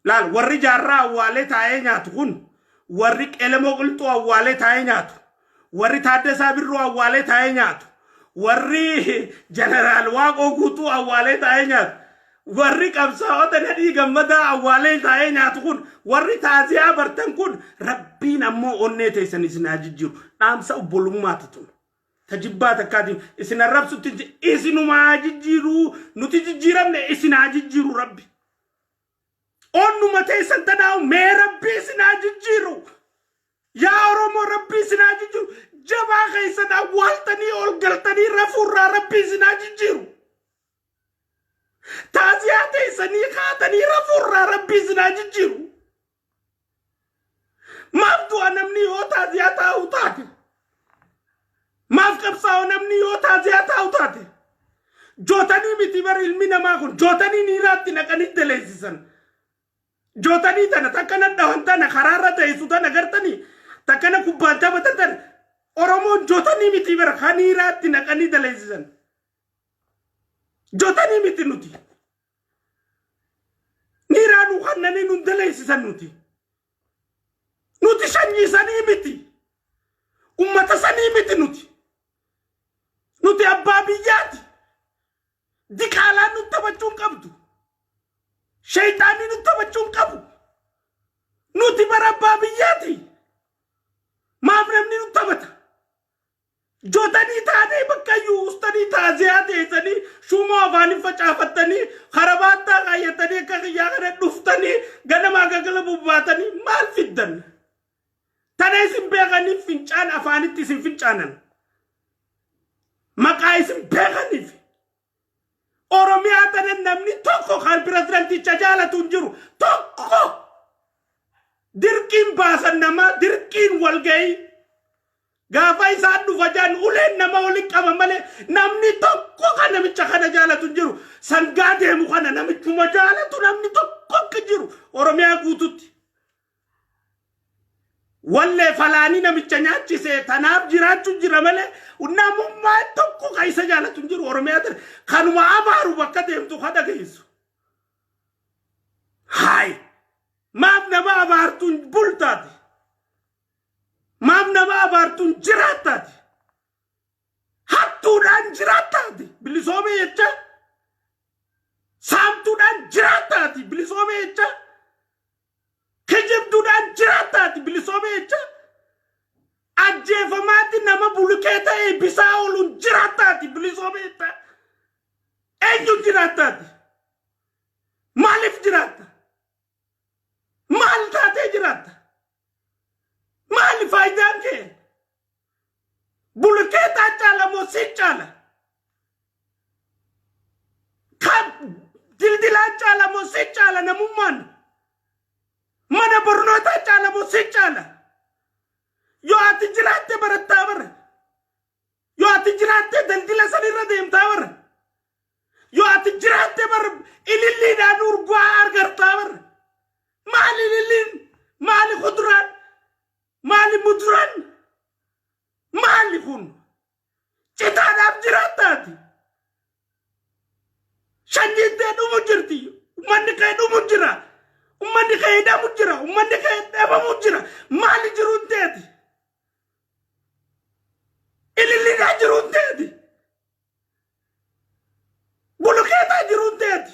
laal warri jaarraa awwaalee taa'ee nyaatu kun warri qelemoo qilxuu awwaalee taa'ee nyaatu warri Taaddasaa Birruu awwaalee taa'ee nyaatu warri jeneraal Waaqoo Guutuu awwaalee taa'ee nyaatu warri qabsaa'ota nadhii gammadaa awwaalee taa'ee nyaatu kun warri taaziyaa bartan kun rabbiin ammoo onnee teessan isin haa jijjiiru dhaamsa obbolummaati tun tajibbaa takkaatiin isin arrabsutti isinuma haa jijjiiru nuti jijjiiramne isin haa jijjiiru rabbi onnuma teessan tanaawu mee rabbi isin haa jijjiiru yaa Oromoo rabbi isin haa jijjiiru jabaa keessan awwaaltanii ol galtanii rafuurraa rabbi isin haa jijjiiru taaziyaa teessanii kaatanii rafuurraa rabbi isin haa jijjiiru maaf du'a namni yoo taaziyaa taa'u taate maaf qabsaa'oo namni yoo taaziyaa taa'u taate jootanii miti bar ilmi namaa kun jootanii niiraatti naqanii daleessisan jootanii tana takkana dhawan tana karaarra teessu tana gartanii takkana kubbaan taphatan tana Oromoon jootanii miti bar kaniiraatti naqanii daleessisan jootanii miti nuti niiraanu kannanii nun daleessisan nuti sanyisanii miti ummata sanii miti nuti abbaa biyyaati diqaalaa nu taphachuun qabdu shayxaanii nu taphachuun qabu nuti bara abbaa biyyaati maaf namni nu taphata jootanii taanee bakkayyuu ustaanii taaziyaa teessanii shumoo afaanii facaafattanii karabaattaa kaayyatanii akka kiyyaa kana dhuftanii ganamaa gagala bubbaatanii maal fiddan tana isin beekaniif fincaan afaanitti isin fincaanan maqaa isin beekaniif Oromiyaa tana namni tokko kan pirezidanticha jaalatu hin jiru tokko dirqiin baasan namaa dirqiin walgahii gaafa isaan dhufa jaan uleen nama waliin qaba malee namni tokko kan namicha kana jaalatu hin jiru sangaa deemu kana namichuma jaalatu namni tokko akka jiru Oromiyaa guututti wallee falaanii namicha nyaachise tanaaf jiraachuu jira malee namummaa tokko kan isa jaalatu hin jiru Oromiyaa tana kanuma abaaru bakka deemtu kan dhageessu haay maaf nama abaartuun bultaati maaf nama abaartuun jiraataati hattuudhaan jiraataati bilisoomee jecha saamtuudhaan jiraataati bilisoomee jecha kijibduudhaan jiraataati bilisoomee jecha ajjeefamaatti nama bulukee ta'e bisaa ooluun jiraataati bilisoomee jecha eenyu jiraataati maaliif jiraata maal taatee jiraata maali faayidaan kee bulukee taa caala moo si caala kan dildilaa caala moo si caala namummaan mana barnootaa caala moo si caala yoo ati jiraatte barattaa bara yoo ati jiraatte daldila sanirra deemtaa bara yoo ati jiraatte bara ililliidhaan urgaa argartaa bara maali ililliin maali kuduraan maali muduraan maali kun citaadhaaf jiraataati shanyiintee dhumu jirti ummanni kee dhumu jira ummanni kee hidhamu jira ummanni kee dhabamu jira maali jiruun teeti ililliidhaa jiruun teeti bulukeetaa jiruun teeti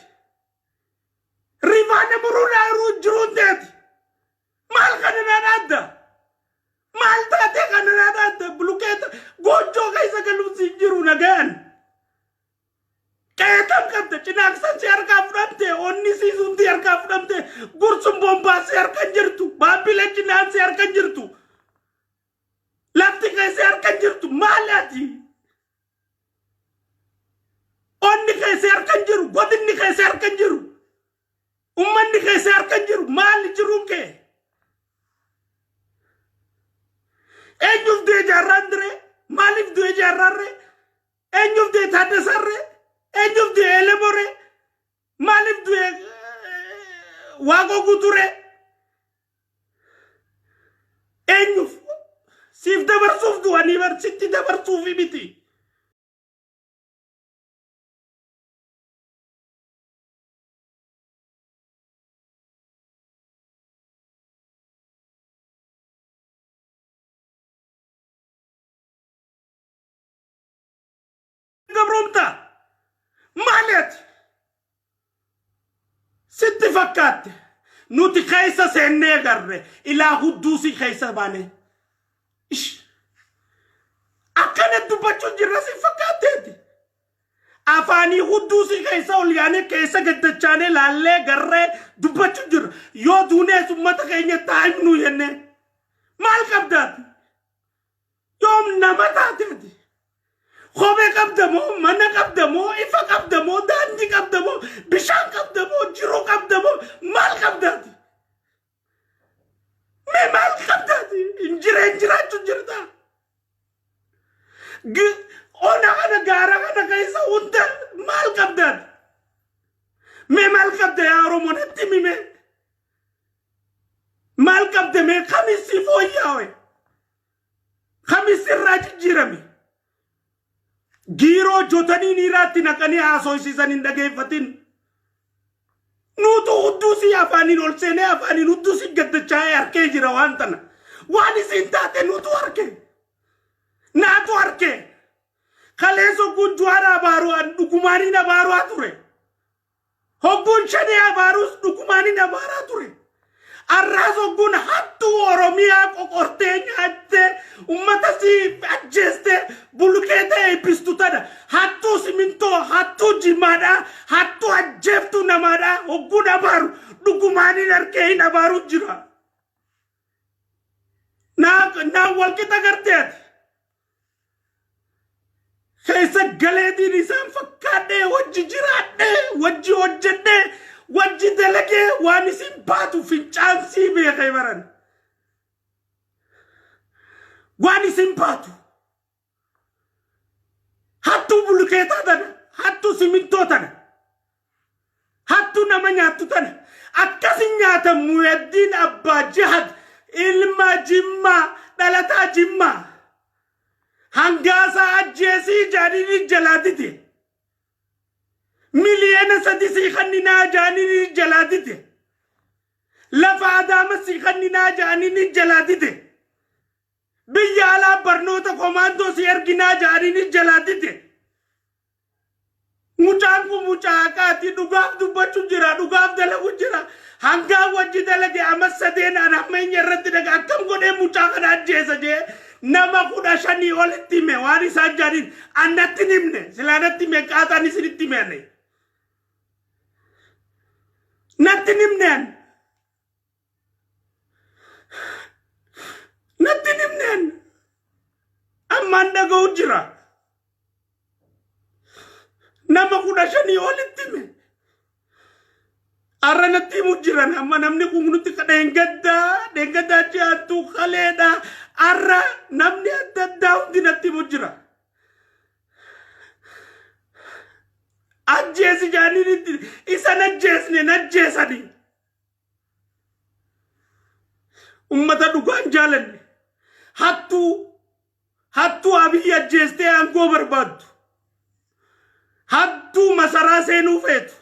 rifaana muruudhaa jiruun teeti maal kananaan adda maal taatee kananaan adda bulukeeta goojjoo keessa galuun si jiru nagaan qeetam qabda cinaaqsan si harkaa fudhamte onni siisuun si harkaa fudhamte gursun bombaa si harkan jirtu baabbilee cinaan si harkan jirtu lafti kee si harkan jirtu maal ati onni kee si harkan jiru godinni kee si harkan jiru ummanni kee si harkan jiru maal jiruun kee eenyuuf du'e jaarraan dire maaliif du'e jaarraarre eenyuuf du'e Taaddasarre eenyuuf du'e Elemore maaliif du'e Waaqoo Guuture eenyuuf siif dabarsuuf du'anii bar sitti dabarsuufi miti rumta malet sitti fakkatte nuti keessa seennee garre ilaa hudduusi keessa baane ish akkana dubbachuu jirra si fakkatteeti afani hudduusi keessa ol yaane keessa gaddachaane laallee garree dubbachuu jirra yoo duunees ummata keenya taa'imnu yenne maal qabdaati yoom nama taateeti khobe qabdamo mana qabdamo ifa qabdamo daandi qabdamo bishaan qabdamo jiru qabdamo maal qabdaati me maal qabdaati injiraachuu jirta ona kana gaara kana keessa hunda maal qabdaati me maal qabda yaa oromonatti mime maal qabda me kamisi fooyyaawe kamisi irraa jijjiirame Giro jotani nirati nakani haasofsiisan hin dhageeffatin nutu hudduusi afaaniin ol seenee afaaniin hudduusi gaddachaa'ee harkee jira waan tana waan isin taate nutu harke naatu harke kaleessa hogguun juwaara abaaruu dhugumaaniin abaaru'aa ture hogguun shanee abaaruus dhugumaaniin abaaraa ture arraas hogguun hattuu oromiyaa qoqortee nyaatte ummata si ajjeeste bulkeete eebbistu tana hattuu simintoo hattuu jimaadha hattuu ajjeeftuu namaadha hogguun abaaru dhugumaaniin harkee hin abaaruu jira naa walqixa garteeti keessa galeetiin isaan fakkaadhee wajji jiraadhee wajji hojjedhee wajji dalagee waan isin baatu fincaansii beekee baran waan isin baatu hattuu bulkeetaa tana hattuu simintoo tana hattuu nama nyaattu tana akkasin nyaata Muhyiddin Abbaa Jihad ilma Jimmaa dhalataa Jimmaa hangaasa ajjeesii jaanini jalaatite miliyeena sadisi khannina jaanini jalaatite lafa adaama si khannina jaanini jalaatite biyya alaa barnoota komaandoo si erginaa jaanini jalaatite mucaan kun mucaa qaati dhugaaf dubbachuu jira dhugaaf dalagu jira hangaa wajji dalage amma sadeen anammeenya irratti dhaga akkam godhee mucaa kana ajjeesa jee nama 15 olitti hime waan isaa jaaniin annatti himne silaanatti hime qaataan isinitti himene Natin nimnen Amanda Gojira Nama kudashani olittime Aranati mujiran amma namni kumunutti kadengada jatu khaleda arra namni adda hundi natti mujira Ajjeesi jaanini isa najjeesani ummata dhugaan jaalanne hattuu Abiy ajjeestee aangoo barbaaddu hattuu masaraa seenuu feetu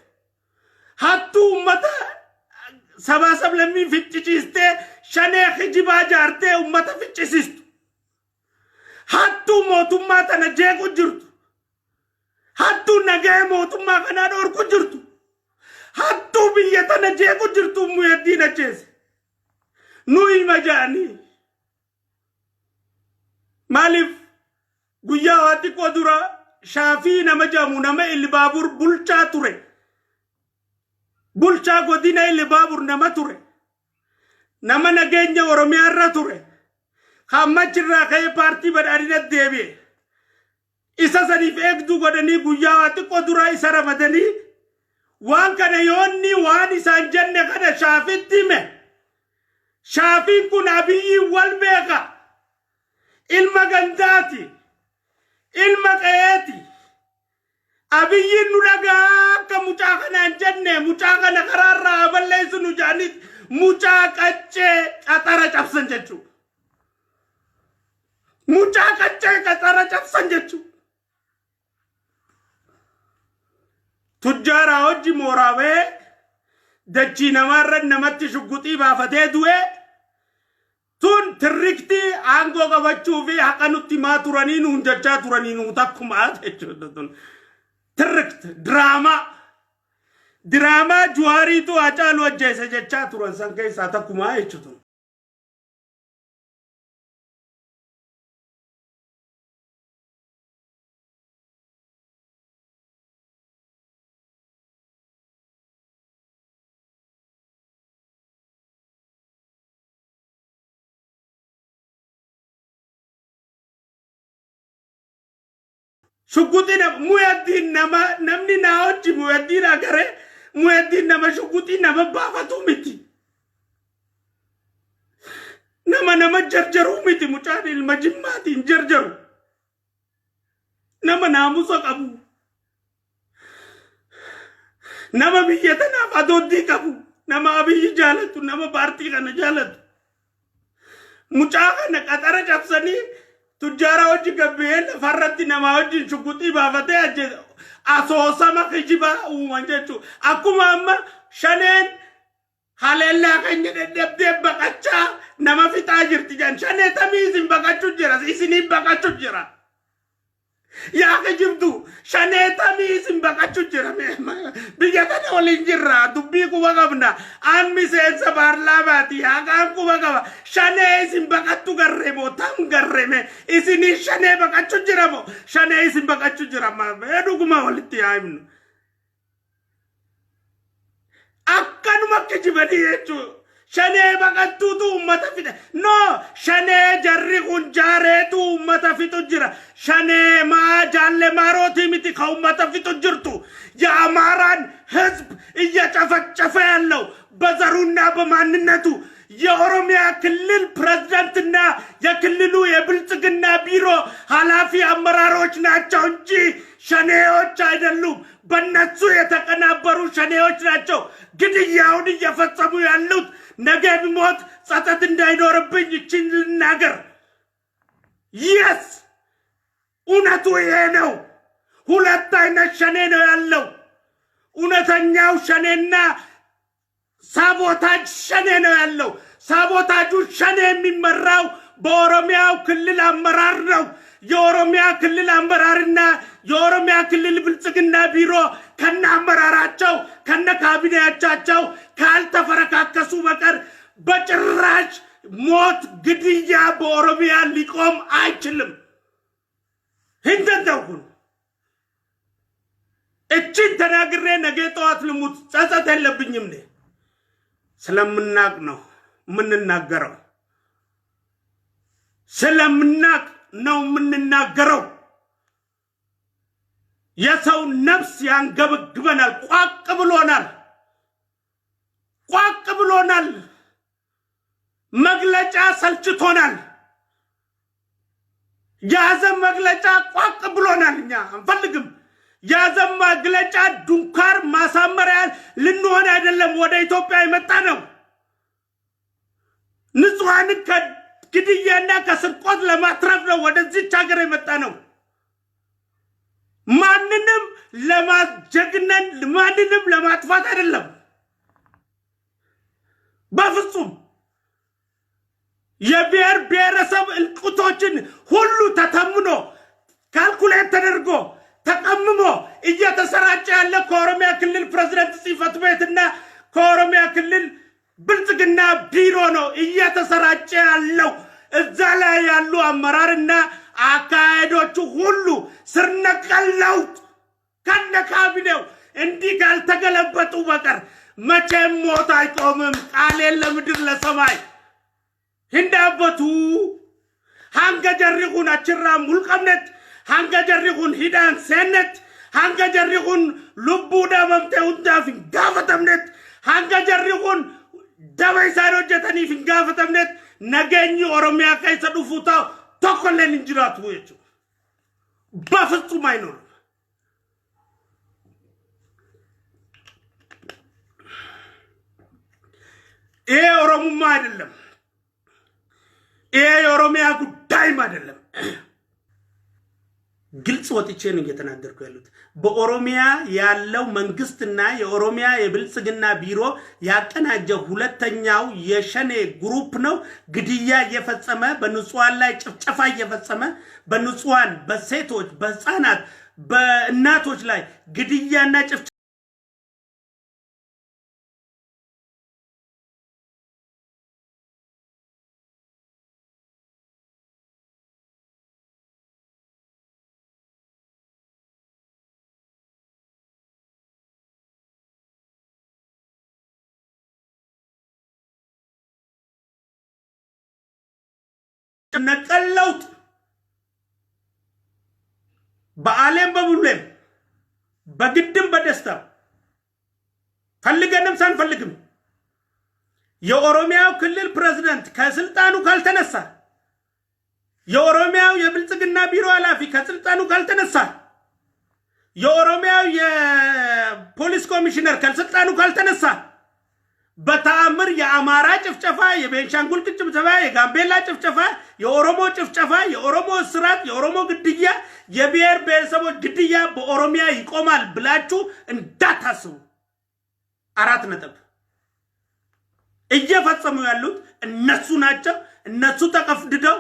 hattuu ummata sabaa sablammii ficcisiistee shanee kijibaa jaartee ummata ficcisiistu hattuu mootummaa tana jeequ jirtu hattuu nagaya mootummaa kanaa dhorku jirtu hattuu biyya tana jeequ jirtu Muhyiddin ajjeese nu ilma jaanii maalif guyyaa waati qodura shaafii nama jamu nama Ilbaabur bulchaa ture bulchaa godina Ilbaabur nama ture nama nageenya Oromiyaa irra ture hammachirraa ka'ee paartii badhaadhina deebi'e isa saniif eegduu godhanii guyyaa waati qodura isa ramadanii waan kana yoonni waan isaan jenne kana shaafitti hime shaafiin kun Abiyyi wal beeka ilma gandaati ilma qeeti Abiyyi nu dhagaa akka mucaa kanaan jenne mucaa kana karaarraa balleessu nu jaanit mucaa qaccee qaxara cabsan jechuudha mucaa qaccee qaxara cabsan jechuudha Tujjara hojii mooraawee dachii namarra namatti shugguxii baafatee du'e tun tirrikti aangoo qabachuu fi haqa nutti maa turanii nuun jechaa turanii nuu takkuma jechuudha tun ትርክት ድራማ ጁዋሪቱ አጫሉ ወጀሰ ጀቻ ቱረን ሰንከይ ሳተኩማ አይችቱ شقوتي مؤدين نمني ناوتي مؤدين أجره مؤدين نما شقوتي نما بافتو متي نما جرجرو متي مجاني المجمعات جرجرو نما ناموسك أبو نما بيتنا فدودي كابو نما أبي جالت نما بارتي كنا جالت مجانا كتارا جابسني تجارة وجه قبيل فرّتي نماوجي شقوتي بافتة أجد أسوسا ما كجيبا ومانجتو أكو ماما شنين هالله كنجد دب بكتشا نما في تاجر تجان شنين تميزين بكتشو جرا إسني بكتشو جرا يا كجيبتو شنين تميزين بكتشو جرا بيجا كده ولين جرا دبي كوا كبنا أمي سيد سبارلا باتي أكام كوا كوا شنين إسم بكتشو كرّمو تام كرّمه إسني شنين بكتشو جرا مو شنين إسم بكتشو جرا ما بدو كما ولتي أيمن أكانو ما كجيبني يجو شنين بكتشو تو ماتا فيدا no شنين جرّي كونجارة تو ماتا فيتو جرا شنين ما جالة ماروتي متي كاو ماتا فيتو جرتو يا ماران حزب إيا تفعلو بزارونا بماننتو يا أوروميا كلل برزيدنتنا يا كللو يا بلتقنا بيرو حلافي أمراروش ناچو انجي شنيوش አይደሉም በእነሱ የተቀናበሩ ሸኔዎች ናቸው ግድያውን እየፈጸሙ ያሉት ነገ ቢሞት ጸጸት እንዳይኖርብኝ እቺን ልናገር yes እውነቱ ይሄ ነው ሁለት አይነት ሸኔ ነው ያለው እውነተኛው ሸኔና ሳቦታጅ ሸኔ ነው ያለው ሳቦታጁ ሸኔ የሚመራው በኦሮሚያው ክልል አመራር ነው የኦሮሚያ ክልል አመራርና የኦሮሚያ ክልል ብልጽግና ቢሮ ከነ አመራራቸው ከነ ካቢኔያቸው ካልተፈረካከሱ በቀር በጭራሽ ሞት ግድያ በኦሮሚያ ሊቆም አይችልም እንደተውኩን እቺን ተናግሬ ነገ ጠዋት ልሙት ጸጸት የለብኝም ነ ስለምናቅ ነው ምንናገረው ስለምናቅ ነው ምንናገረው የሰው ነፍስ ያንገበግበናል ቋቅ ብሎናል መግለጫ ሰልችቶናል ያዘም መግለጫ ቋቅ ብሎናል እኛ አንፈልግም ያዘም መግለጫ ዱንካር ማሳመሪያ ልንሆን አይደለም ወደ ኢትዮጵያ የመጣ ነው ንጹሃን ከግድያና ከስርቆት ለማትረፍ ነው ወደዚህ ሀገር የመጣ ነው ማንንም ለማጀግነን ማንንም ለማጥፋት አይደለም በፍጹም የብሔር ብሔረሰብ እልቁቶችን ሁሉ ተተምኖ ካልኩሌት ተደርጎ ተቀምሞ እየተሰራጨ ያለ ከኦሮሚያ ክልል ፕሬዝዳንት ጽሕፈት ቤትና ከኦሮሚያ ክልል ብልጽግና ቢሮ ነው እየተሰራጨ ያለው እዛ ላይ ያሉ አመራርና አካሄዶቹ ሁሉ ስርነቀል ለውጥ ከነ ካቢኔው እንዲህ ካልተገለበጡ በቀር መቼም ሞት አይቆምም ቃል ለምድር ለሰማይ ህንዳበቱ ሃንገ ጀሪኹን አችራ ሙልቀምነት ሃንገ ጀሪኹን ሂዳን ሰነት ሃንገ ጀሪኹን ልቡ ደመምተ ውዳፍ ጋፈተምነት ሃንገ ጀሪኹን ደበይሳኖ ጀተኒ ፍንጋፈተምነት ነገኝ ኦሮሚያ ከይሰዱ ፉታው ተኮለን እንጅራቱ ወይቹ በፍጹም አይኖር ይሄ ኦሮሞማ አይደለም ይሄ ኦሮሚያ ጉዳይም አይደለም ግልጽ ወጥቼ ነው እየተናገርኩ ያሉት በኦሮሚያ ያለው መንግስትና የኦሮሚያ የብልጽግና ቢሮ ያቀናጀው ሁለተኛው የሸኔ ግሩፕ ነው ግድያ እየፈጸመ በንጹሃን ላይ ጭፍጨፋ እየፈጸመ በንጹሃን በሴቶች በህፃናት በእናቶች ላይ ግድያና ጭፍጨፋ ነቀለውት በአለም በሙሉም በግድም በደስታ ፈልገንም ሳንፈልግም የኦሮሚያው ክልል ፕሬዝዳንት ከስልጣኑ ካልተነሳ የኦሮሚያው የብልጽግና ቢሮ ኃላፊ ከስልጣኑ ካልተነሳ የኦሮሚያው የፖሊስ ኮሚሽነር ከስልጣኑ ካልተነሳ በተአምር የአማራ ጭፍጨፋ የቤንሻንጉል ጭፍጨፋ የጋምቤላ ጭፍጨፋ የኦሮሞ ጭፍጨፋ የኦሮሞ እስራት የኦሮሞ ግድያ የብሔር ብሔረሰቦች ግድያ በኦሮሚያ ይቆማል ብላችሁ እንዳታስቡ። 4 ነጥብ። እየፈጸሙ ያሉት እነሱ ናቸው። እነሱ ተቀፍድደው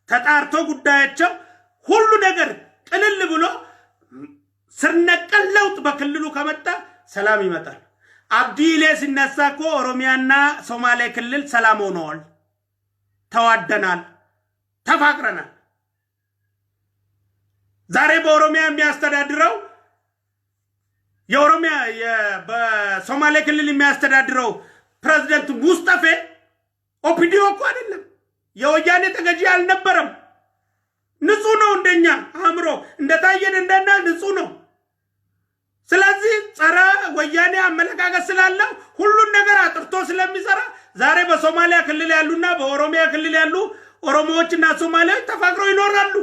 ተጣርቶ ጉዳያቸው ሁሉ ነገር ቅልል ብሎ ስርነቀል ለውጥ በክልሉ ከመጣ ሰላም ይመጣል። አብዲሌ ሲነሳ እኮ ኦሮሚያና ሶማሌ ክልል ሰላም ሆነዋል፣ ተዋደናል፣ ተፋቅረናል። ዛሬ በኦሮሚያ የሚያስተዳድረው የኦሮሚያ በሶማሌ ክልል የሚያስተዳድረው ፕሬዝዳንት ሙስጠፌ ኦፒዲዮ እኮ አይደለም፣ የወያኔ ተገዢ አልነበረም። ንጹህ ነው፣ እንደኛ አምሮ እንደታየን እንደና ንጹህ ነው። ስለዚህ ጸረ ወያኔ አመለካከት ስላለው ሁሉን ነገር አጥርቶ ስለሚሰራ ዛሬ በሶማሊያ ክልል ያሉና በኦሮሚያ ክልል ያሉ ኦሮሞዎችና ሶማሌዎች ተፋቅረው ይኖራሉ።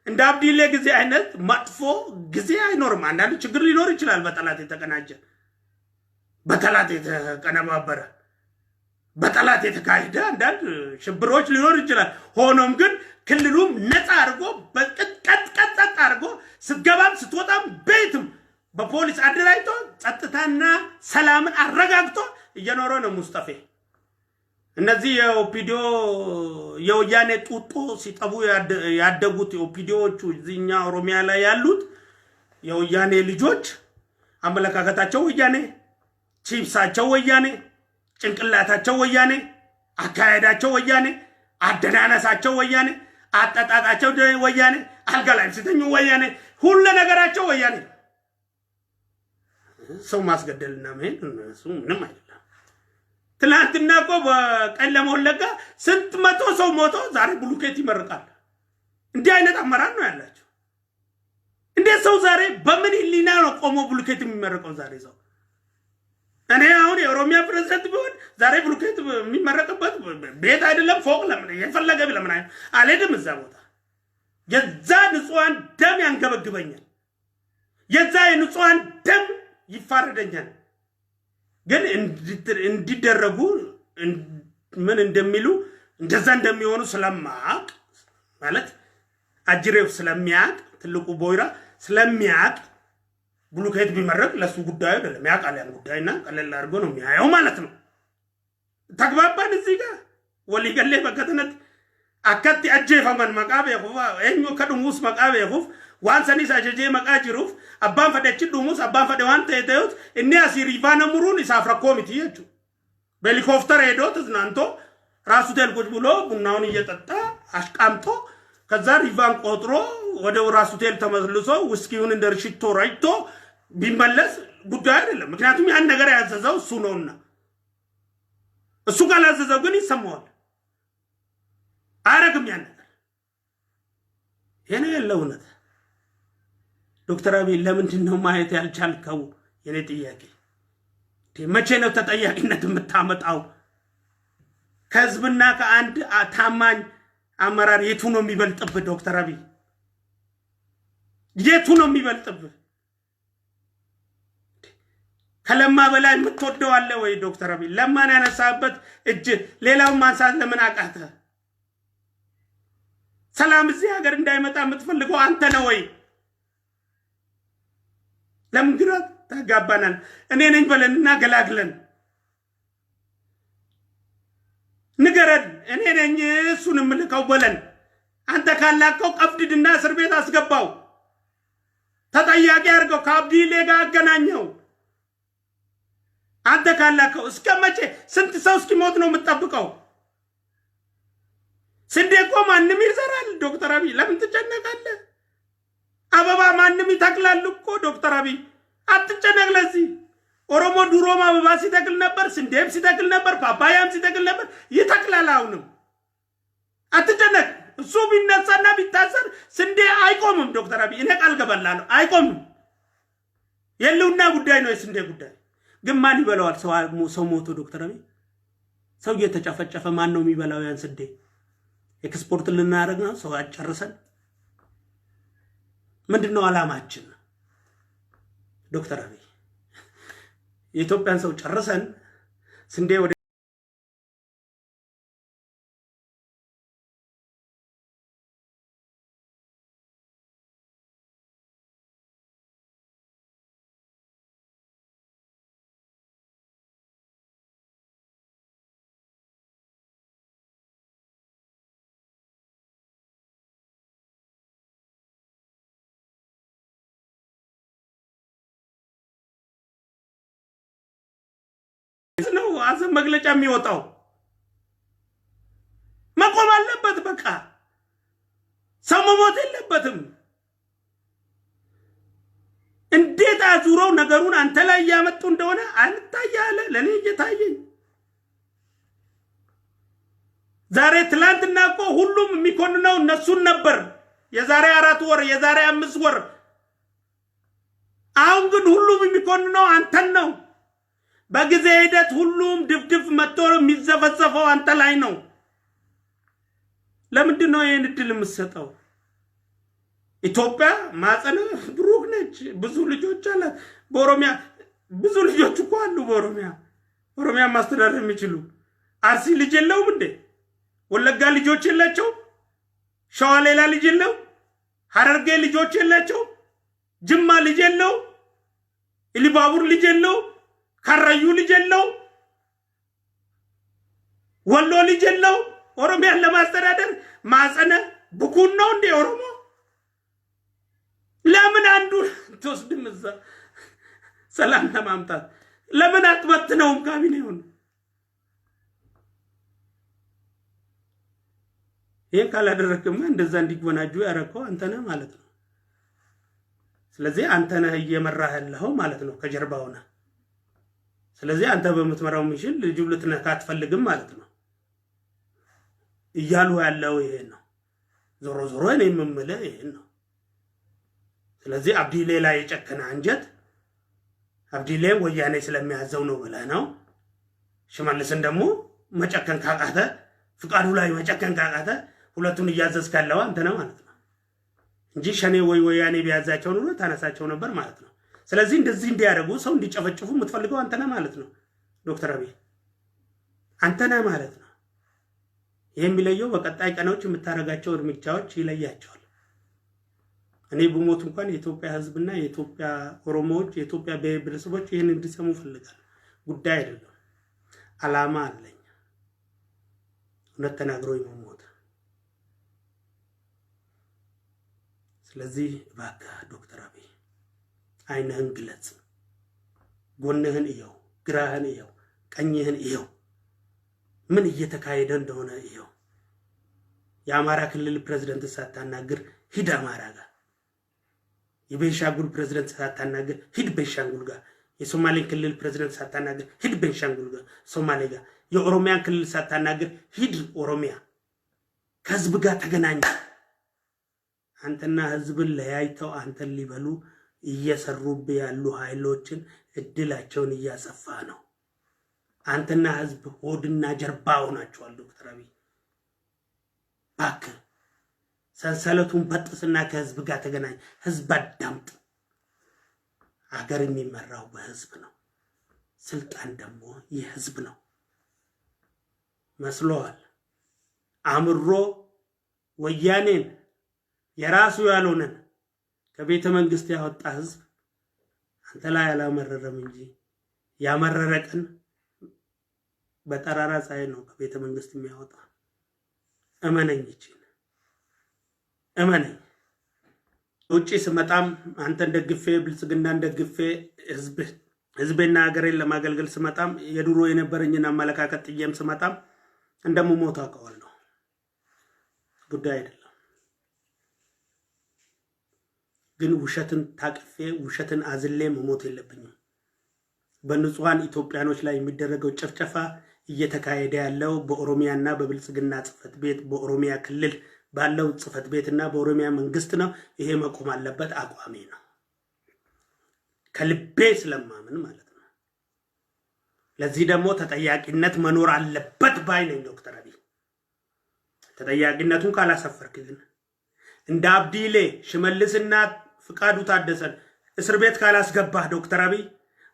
እንደ አብዲሌ ጊዜ አይነት መጥፎ ጊዜ አይኖርም። አንዳንድ ችግር ሊኖር ይችላል። በጠላት የተቀናጀ በጠላት የተቀነባበረ በጠላት የተካሄደ አንዳንድ ሽብሮች ሊኖር ይችላል። ሆኖም ግን ክልሉም ነፃ አድርጎ በቀጥቀጥ አድርጎ ስትገባም ስትወጣም ቤትም በፖሊስ አደራጅቶ ጸጥታና ሰላምን አረጋግጦ እየኖረ ነው ሙስጠፌ። እነዚህ የኦፒዲዮ የወያኔ ጡጦ ሲጠቡ ያደጉት የኦፒዲዮቹ እዚህኛ ኦሮሚያ ላይ ያሉት የወያኔ ልጆች አመለካከታቸው ወያኔ፣ ቺፕሳቸው ወያኔ፣ ጭንቅላታቸው ወያኔ፣ አካሄዳቸው ወያኔ፣ አደናነሳቸው ወያኔ፣ አጠጣጣቸው ወያኔ፣ አልጋ ላይ ሲተኙ ወያኔ፣ ሁሉ ነገራቸው ወያኔ። ሰው ማስገደልና መሄድ እሱ ምንም አይደለም። ትናንትና እኮ በቀለም ወለጋ ስንት መቶ ሰው ሞቶ ዛሬ ብሎኬት ይመርቃል። እንዲህ አይነት አመራር ነው ያላቸው። እንዴት ሰው ዛሬ በምን ህሊና ነው ቆሞ ብሎኬት የሚመረቀው? ዛሬ ሰው እኔ አሁን የኦሮሚያ ፕሬዝዳንት ቢሆን ዛሬ ብሎኬት የሚመረቅበት ቤት አይደለም ፎቅ ለምን የፈለገ ለምን አልሄድም እዛ ቦታ። የዛ ንጹሃን ደም ያንገበግበኛል። የዛ የንጹሃን ደም ይፋረደኛል። ግን እንዲደረጉ ምን እንደሚሉ እንደዛ እንደሚሆኑ ስለማቅ ማለት አጅሬው ስለሚያቅ ትልቁ ቦይራ ስለሚያቅ ብሎኬት ቢመረቅ ለሱ ጉዳዩ አይደለም። ያውቃል ያን ጉዳይና ቀለል አድርጎ ነው የሚያየው ማለት ነው። ተግባባን እዚህ ጋር ወሊገሌ በከተነት አከቲ አጀፈመን መቃበ ይሁፋ እኞ ከዱሙስ መቃበ ይሁፍ ዋንሰኒስ አጀጄ መቃጅሩፍ አባን ፈደች ዱሙስ አባን ፈደ ዋን ተይተዩት እኔ አሲሪፋነ ሙሩን ይሳፍራ ኮሚቴ ይቹ በሄሊኮፕተር ሄዶ ተዝናንቶ ራሱ ተልቆጅ ብሎ ቡናውን እየጠጣ አሽቃምጦ ከዛ ሪቫን ቆጥሮ ወደ ራሱ ሆቴል ተመልሶ ውስኪውን እንደርሽቶ ራይቶ ቢመለስ ጉዳይ አይደለም። ምክንያቱም ያን ነገር ያዘዘው እሱ ነውና እሱ ካላዘዘው ግን ይሰማዋል። አረግም ያን ነገር የኔ ያለውነት ዶክተር አብይ ለምንድን ነው ማየት ያልቻልከው? የኔ ጥያቄ መቼ ነው ተጠያቂነት የምታመጣው? ከህዝብና ከአንድ ታማኝ አመራር የቱ ነው የሚበልጥብህ? ዶክተር አብይ የቱ ነው የሚበልጥብህ? ከለማ በላይ የምትወደው አለ ወይ? ዶክተር አብይ ለማን ያነሳበት እጅ ሌላውን ማንሳት ለምን አቃተ? ሰላም እዚህ ሀገር እንዳይመጣ የምትፈልገው አንተ ነው ወይ? ለምን ግራ ተጋባናል? እኔ ነኝ በለንና ገላግለን ንገረን። እኔ ነኝ እሱን ምልከው በለን። አንተ ካላከው ቀፍድድና እስር ቤት አስገባው። ተጠያቂ አድርገው ከአብዲሌ ጋር አገናኘው። አንተ ካላከው እስከ መቼ ስንት ሰው እስኪሞት ነው የምትጠብቀው? ስንዴ እኮ ማንም ይዘራል። ዶክተር አብይ ለምን ትጨነቃለህ? አበባ ማንም ይተክላል እኮ ዶክተር አብይ አትጨነቅ። ለዚህ ኦሮሞ ድሮም አበባ ሲተክል ነበር፣ ስንዴም ሲተክል ነበር፣ ፓፓያም ሲተክል ነበር፣ ይተክላል አሁንም። አትጨነቅ። እሱ ቢነሳና ቢታሰር ስንዴ አይቆምም። ዶክተር አብይ እኔ ቃል ገባላለሁ አይቆምም። የለውና ጉዳይ ነው የስንዴ ጉዳይ። ግን ማን ይበላዋል? ሰው ሞቶ ዶክተር አብይ ሰው እየተጨፈጨፈ ማን ነው የሚበላው ያን ስንዴ? ኤክስፖርት ልናደርግ ነው ሰው አጨርሰን? ምንድነው አላማችን? ዶክተር አብይ የኢትዮጵያን ሰው ጨርሰን ስንዴ ወደ ነው አዘን መግለጫ የሚወጣው? መቆም አለበት። በቃ ሰው መሞት የለበትም። እንዴት አዙረው ነገሩን አንተ ላይ ያመጡ እንደሆነ አልታያለ። ለኔ እየታየኝ ዛሬ ትላንትና እኮ ሁሉም የሚኮንነው እነሱን ነበር። የዛሬ 4 ወር የዛሬ 5 ወር። አሁን ግን ሁሉም የሚኮንነው አንተን ነው። በጊዜ ሂደት ሁሉም ድፍድፍ መጥቶ የሚዘፈዘፈው አንተ ላይ ነው። ለምንድን ነው ይሄን እድል የምትሰጠው? ኢትዮጵያ ማጸነ ብሩክ ነች። ብዙ ልጆች አላት። በኦሮሚያ ብዙ ልጆች እኮ አሉ። በኦሮሚያ ማስተዳደር የሚችሉ አርሲ ልጅ የለውም እንዴ? ወለጋ ልጆች የላቸው? ሸዋ ሌላ ልጅ የለው? ሐረርጌ ልጆች የላቸው? ጅማ ልጅ የለው? ኢሉባቡር ልጅ የለው? ካራዩ ልጅ የለው? ወሎ ልጅ የለው? ኦሮሚያን ለማስተዳደር ማጸነ ብኩን ነው እንዴ ኦሮሞ? ለምን አንዱ ተወስድም እዛ ሰላም ለማምጣት ለምን አትበትነውም ካቢኔውን? ይሄን ካላደረክማ እንደዛ እንዲጎናጁ ያረከው አንተ ነህ ማለት ነው። ስለዚህ አንተ ነህ እየመራህ ያለኸው ማለት ነው ከጀርባው ነህ። ስለዚህ አንተ በመትመራው ሚሽን ልጁ ልትነካ አትፈልግም ማለት ነው እያሉ ያለው ይሄ ነው። ዞሮ ዞሮ እኔ የምምልህ ይሄ ነው። ስለዚህ አብዲሌ ላይ የጨከነ አንጀት አብዲሌ ወያኔ ስለሚያዘው ነው ብለህ ነው። ሽመልስን ደግሞ መጨከን ካቃተ ፍቃዱ ላይ መጨከን ካቃተ ሁለቱን እያዘዝክ ያለው አንተ ነህ ማለት ነው እንጂ ሸኔ ወያኔ ቢያዛቸው ነው ታነሳቸው ነበር ማለት ነው። ስለዚህ እንደዚህ እንዲያደርጉ ሰው እንዲጨፈጭፉ የምትፈልገው አንተ ነህ ማለት ነው ዶክተር አብይ አንተ ነህ ማለት ነው። ይሄ የሚለየው በቀጣይ ቀኖች የምታረጋቸው እርምጃዎች ይለያቸዋል። እኔ በሞት እንኳን የኢትዮጵያ ህዝብና የኢትዮጵያ ኦሮሞዎች የኢትዮጵያ ብሔረሰቦች ይሄን እንዲሰሙ ፈልጋለሁ። ጉዳይ አይደለም፣ አላማ አለኝ። እውነት ተናግሮ ይሞት። ስለዚህ እባክህ ዶክተር አብይ አይንህን ግለጽ፣ ጎንህን እየው፣ ግራህን እየው፣ ቀኝህን እየው፣ ምን እየተካሄደ እንደሆነ እየው። የአማራ ክልል ፕሬዝዳንት ሳታናግር ሂድ አማራ ጋር፣ የቤንሻንጉል ፕሬዝዳንት ሳታናግር ሂድ ቤንሻንጉል ጋር፣ የሶማሌ ክልል ፕሬዝዳንት ሳታናግር ሂድ ቤንሻንጉል ጋር ሶማሌ ጋር፣ የኦሮሚያ ክልል ሳታናግር ሂድ ኦሮሚያ። ከህዝብ ጋር ተገናኝ። አንተና ህዝብን ለያይተው አንተን ሊበሉ እየሰሩብህ ያሉ ኃይሎችን እድላቸውን እያሰፋ ነው። አንተና ህዝብ ሆድና ጀርባ ሆናችኋል። ዶክተር አብይ እባክህ ሰንሰለቱን በጥስና ከህዝብ ጋር ተገናኝ። ህዝብ አዳምጥ። አገር የሚመራው በህዝብ ነው። ስልጣን ደግሞ የህዝብ ነው። መስሎሃል? አምሮ ወያኔን የራሱ ያልሆነን ከቤተ መንግስት ያወጣ ህዝብ አንተ ላይ አላመረረም እንጂ ያመረረቀን በጠራራ ፀሐይ ነው ከቤተ መንግስት የሚያወጣ። እመነኝ፣ እመነኝ። ውጪ ስመጣም አንተን ደግፌ ብልጽግናን ደግፌ ህዝብና ሀገሬን ለማገልገል ስመጣም የድሮ የነበረኝን አመለካከት ጥዬም ስመጣም እንደምሞት አውቀዋለሁ። ጉዳይ አይደለም። ግን ውሸትን ታቅፌ ውሸትን አዝሌ መሞት የለብኝም። በንጹሃን ኢትዮጵያኖች ላይ የሚደረገው ጭፍጨፋ እየተካሄደ ያለው በኦሮሚያና በብልጽግና ጽፈት ቤት በኦሮሚያ ክልል ባለው ጽፈት ቤትና በኦሮሚያ መንግስት ነው። ይሄ መቆም አለበት፣ አቋሜ ነው። ከልቤ ስለማምን ማለት ነው። ለዚህ ደግሞ ተጠያቂነት መኖር አለበት ባይ ነኝ ዶክተር አብይ። ተጠያቂነቱን ካላሰፈርክ ግን እንደ አብዲሌ ሽመልስና ፍቃዱ ታደሰን እስር ቤት ካላስገባህ ዶክተር አብይ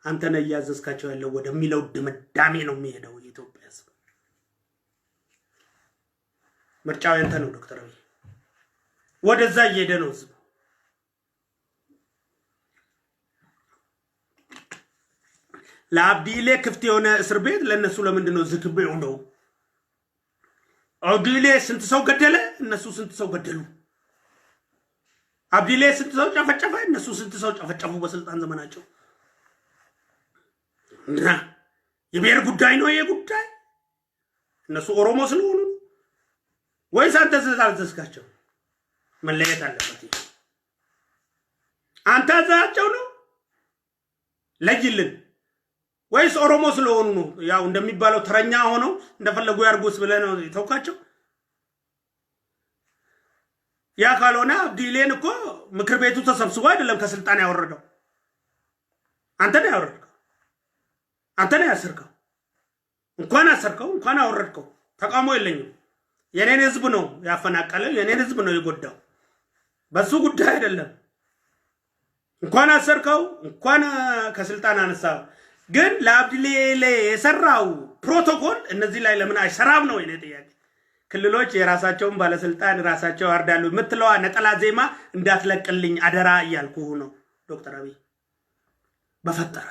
አንተ ነህ እያዘዝካቸው ያለው ወደሚለው ድምዳሜ ነው የሚሄደው የኢትዮጵያ ሕዝብ። ምርጫው ያንተ ነው ዶክተር አብይ። ወደዛ እየሄደ ነው ሕዝብ። ለአብዲሌ ክፍት የሆነ እስር ቤት ለነሱ ለምንድን ነው ዝግ ነው? አብዲሌ ስንት ሰው ገደለ? እነሱ ስንት ሰው ገደሉ? አብዲሌ ስንት ሰው ጨፈጨፈ? እነሱ ስንት ሰው ጨፈጨፉ በስልጣን ዘመናቸው? እና የብሔር ጉዳይ ነው ይሄ ጉዳይ? እነሱ ኦሮሞ ስለሆኑ ወይስ አንተ ስለታዘዝካቸው? መለየት አለበት። አንተ አዛቸው ነው ለጅልን ወይስ ኦሮሞ ስለሆኑ ነው? ያው እንደሚባለው ተረኛ ሆነው እንደፈለጉ ያርጉስ ብለህ ነው የተውካቸው? ያ ካልሆነ አብዲሌን እኮ ምክር ቤቱ ተሰብስቦ አይደለም ከስልጣን ያወረደው። አንተ ነው ያወረድከው። አንተ ነው ያሰርከው። እንኳን አሰርከው እንኳን አወረድከው ተቃውሞ የለኝም። የኔን ህዝብ ነው ያፈናቀለው፣ የኔን ህዝብ ነው የጎዳው። በሱ ጉዳይ አይደለም። እንኳን አሰርከው እንኳን ከስልጣን አነሳው። ግን ለአብዲሌ የሰራው ፕሮቶኮል እነዚህ ላይ ለምን አይሰራም ነው የኔ ጥያቄ። ክልሎች የራሳቸውን ባለስልጣን ራሳቸው አርዳሉ የምትለዋ ነጠላ ዜማ እንዳትለቅልኝ አደራ እያልኩህ ነው ዶክተር አብይ በፈጠረ